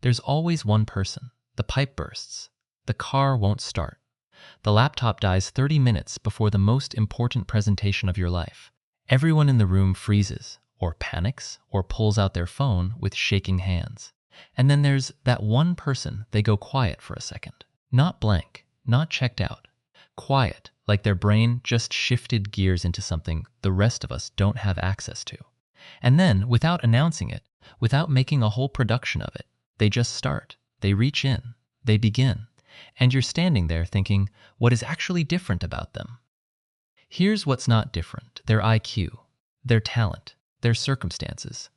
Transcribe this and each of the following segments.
There's always one person. The pipe bursts. The car won't start. The laptop dies 30 minutes before the most important presentation of your life. Everyone in the room freezes, or panics, or pulls out their phone with shaking hands. And then there's that one person. They go quiet for a second. Not blank, not checked out. Quiet, like their brain just shifted gears into something the rest of us don't have access to. And then, without announcing it, without making a whole production of it, they just start. They reach in. They begin. And you're standing there thinking, what is actually different about them? Here's what's not different: their IQ, their talent, their circumstances.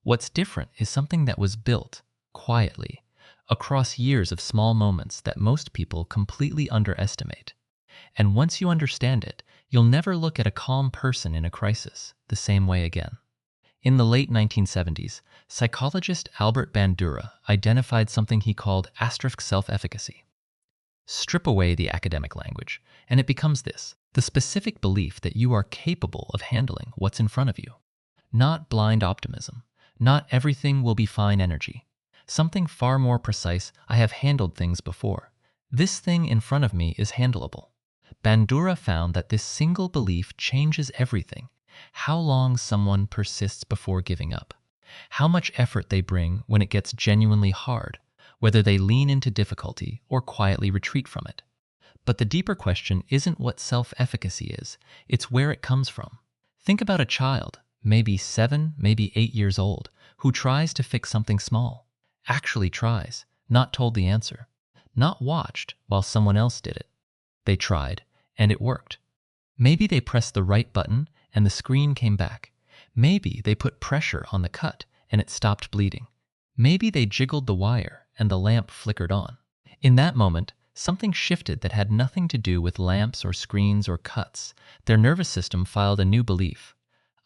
What's different is something that was built, quietly, across years of small moments that most people completely underestimate. And once you understand it, you'll never look at a calm person in a crisis the same way again. In the late 1970s, psychologist Albert Bandura identified something he called self-efficacy. Strip away the academic language, and it becomes this: the specific belief that you are capable of handling what's in front of you. Not blind optimism, not everything will be fine energy. Something far more precise: I have handled things before. This thing in front of me is handleable. Bandura found that this single belief changes everything. How long someone persists before giving up. How much effort they bring when it gets genuinely hard, whether they lean into difficulty or quietly retreat from it. But the deeper question isn't what self-efficacy is, it's where it comes from. Think about a child, maybe 7, maybe 8 years old, who tries to fix something small. Actually tries, not told the answer, not watched while someone else did it. They tried, and it worked. Maybe they pressed the right button and the screen came back. Maybe they put pressure on the cut and it stopped bleeding. Maybe they jiggled the wire and the lamp flickered on. In that moment, something shifted that had nothing to do with lamps or screens or cuts. Their nervous system filed a new belief.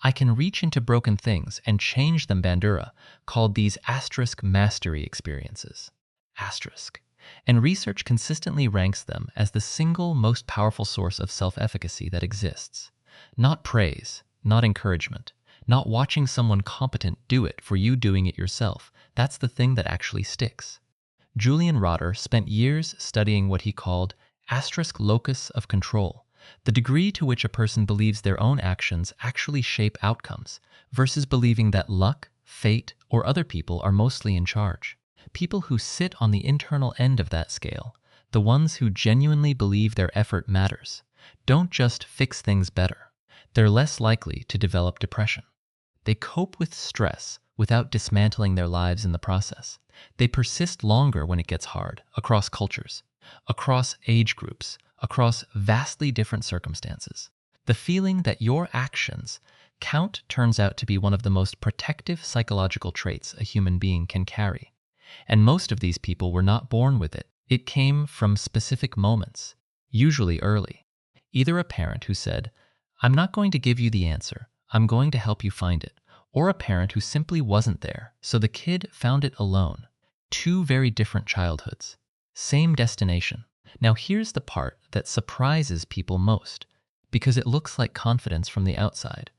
I can reach into broken things and change them. Bandura called these mastery experiences. And research consistently ranks them as the single most powerful source of self-efficacy that exists. Not praise, not encouragement, not watching someone competent do it for you doing it yourself. That's the thing that actually sticks. Julian Rotter spent years studying what he called locus of control, the degree to which a person believes their own actions actually shape outcomes versus believing that luck, fate, or other people are mostly in charge. People who sit on the internal end of that scale, the ones who genuinely believe their effort matters, don't just fix things better. They're less likely to develop depression. They cope with stress without dismantling their lives in the process. They persist longer when it gets hard, across cultures, across age groups, across vastly different circumstances. The feeling that your actions count turns out to be one of the most protective psychological traits a human being can carry. And most of these people were not born with it. It came from specific moments, usually early. Either a parent who said, I'm not going to give you the answer, I'm going to help you find it, or a parent who simply wasn't there, so the kid found it alone. Two very different childhoods, same destination. Now here's the part that surprises people most, because it looks like confidence from the outside.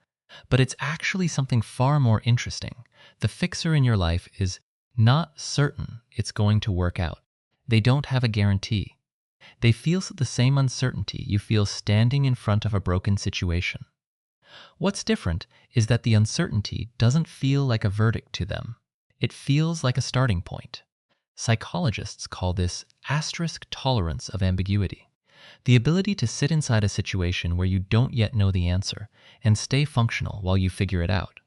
But it's actually something far more interesting. The fixer in your life is not certain it's going to work out. They don't have a guarantee. They feel the same uncertainty you feel standing in front of a broken situation. What's different is that the uncertainty doesn't feel like a verdict to them. It feels like a starting point. Psychologists call this tolerance of ambiguity, the ability to sit inside a situation where you don't yet know the answer and stay functional while you figure it out.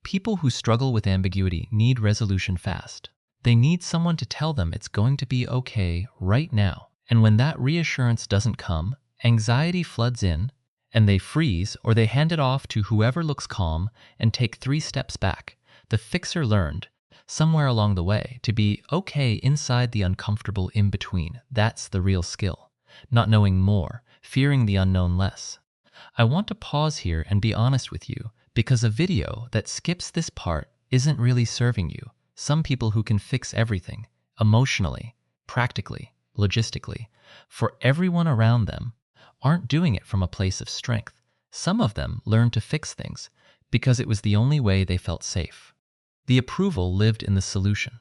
People who struggle with ambiguity need resolution fast. They need someone to tell them it's going to be okay right now. And when that reassurance doesn't come, anxiety floods in, and they freeze or they hand it off to whoever looks calm and take 3 steps back. The fixer learned, somewhere along the way, to be okay inside the uncomfortable in-between. That's the real skill. Not knowing more, fearing the unknown less. I want to pause here and be honest with you, because a video that skips this part isn't really serving you. Some people who can fix everything, emotionally, practically, logistically, for everyone around them, aren't doing it from a place of strength. Some of them learned to fix things because it was the only way they felt safe. The approval lived in the solution.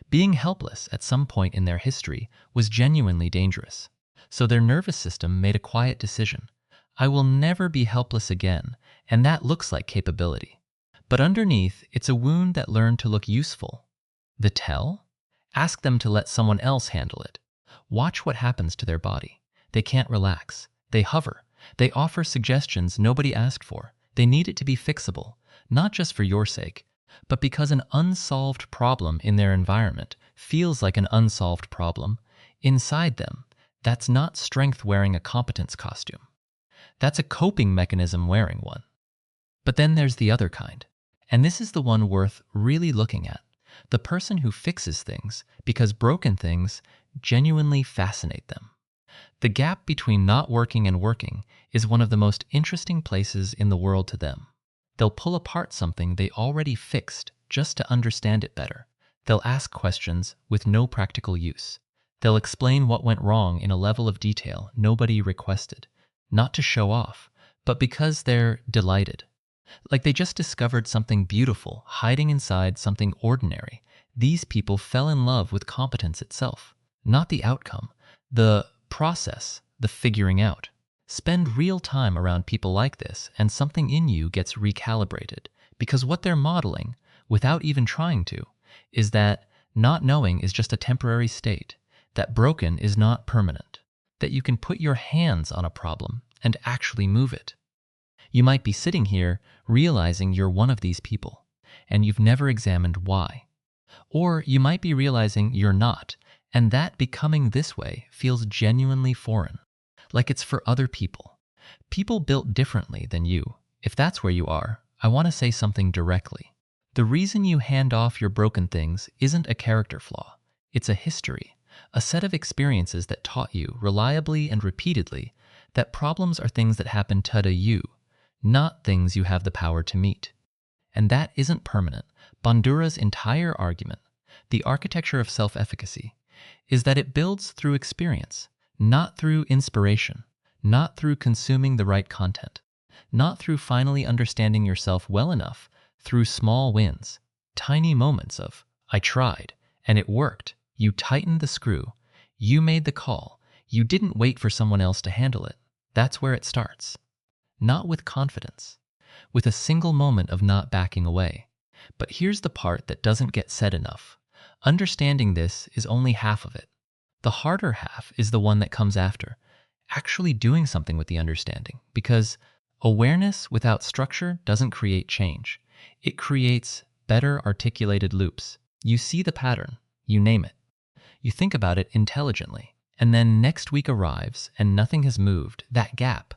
Being helpless at some point in their history was genuinely dangerous. So their nervous system made a quiet decision. I will never be helpless again, and that looks like capability. But underneath, it's a wound that learned to look useful. The tell? Ask them to let someone else handle it. Watch what happens to their body. They can't relax. They hover. They offer suggestions nobody asked for. They need it to be fixable, not just for your sake, but because an unsolved problem in their environment feels like an unsolved problem inside them. That's not strength wearing a competence costume. That's a coping mechanism wearing one. But then there's the other kind, and this is the one worth really looking at. The person who fixes things because broken things genuinely fascinate them. The gap between not working and working is one of the most interesting places in the world to them. They'll pull apart something they already fixed just to understand it better. They'll ask questions with no practical use. They'll explain what went wrong in a level of detail nobody requested, not to show off, but because they're delighted. Like they just discovered something beautiful hiding inside something ordinary. These people fell in love with competence itself, not the outcome, the process, the figuring out. Spend real time around people like this and something in you gets recalibrated, because what they're modeling, without even trying to, is that not knowing is just a temporary state, that broken is not permanent, that you can put your hands on a problem and actually move it. You might be sitting here realizing you're one of these people, and you've never examined why. Or you might be realizing you're not, and that becoming this way feels genuinely foreign, like it's for other people. People built differently than you. If that's where you are, I want to say something directly. The reason you hand off your broken things isn't a character flaw. It's a history, a set of experiences that taught you reliably and repeatedly that problems are things that happen to you, not things you have the power to meet. And that isn't permanent. Bandura's entire argument, the architecture of self-efficacy, is that it builds through experience, not through inspiration, not through consuming the right content, not through finally understanding yourself well enough through small wins, tiny moments of, I tried, and it worked. You tightened the screw. You made the call. You didn't wait for someone else to handle it. That's where it starts. Not with confidence, with a single moment of not backing away. But here's the part that doesn't get said enough. Understanding this is only half of it. The harder half is the one that comes after, actually doing something with the understanding, because awareness without structure doesn't create change. It creates better articulated loops. You see the pattern, you name it. You think about it intelligently, and then next week arrives and nothing has moved. That gap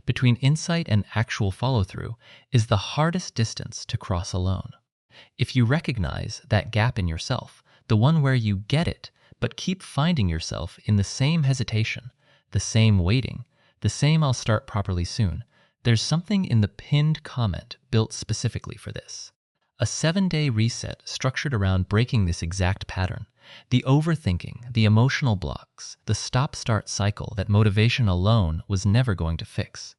between insight and actual follow-through is the hardest distance to cross alone. If you recognize that gap in yourself, the one where you get it, but keep finding yourself in the same hesitation, the same waiting, the same I'll start properly soon, there's something in the pinned comment built specifically for this. A 7-day reset structured around breaking this exact pattern. The overthinking, the emotional blocks, the stop-start cycle that motivation alone was never going to fix.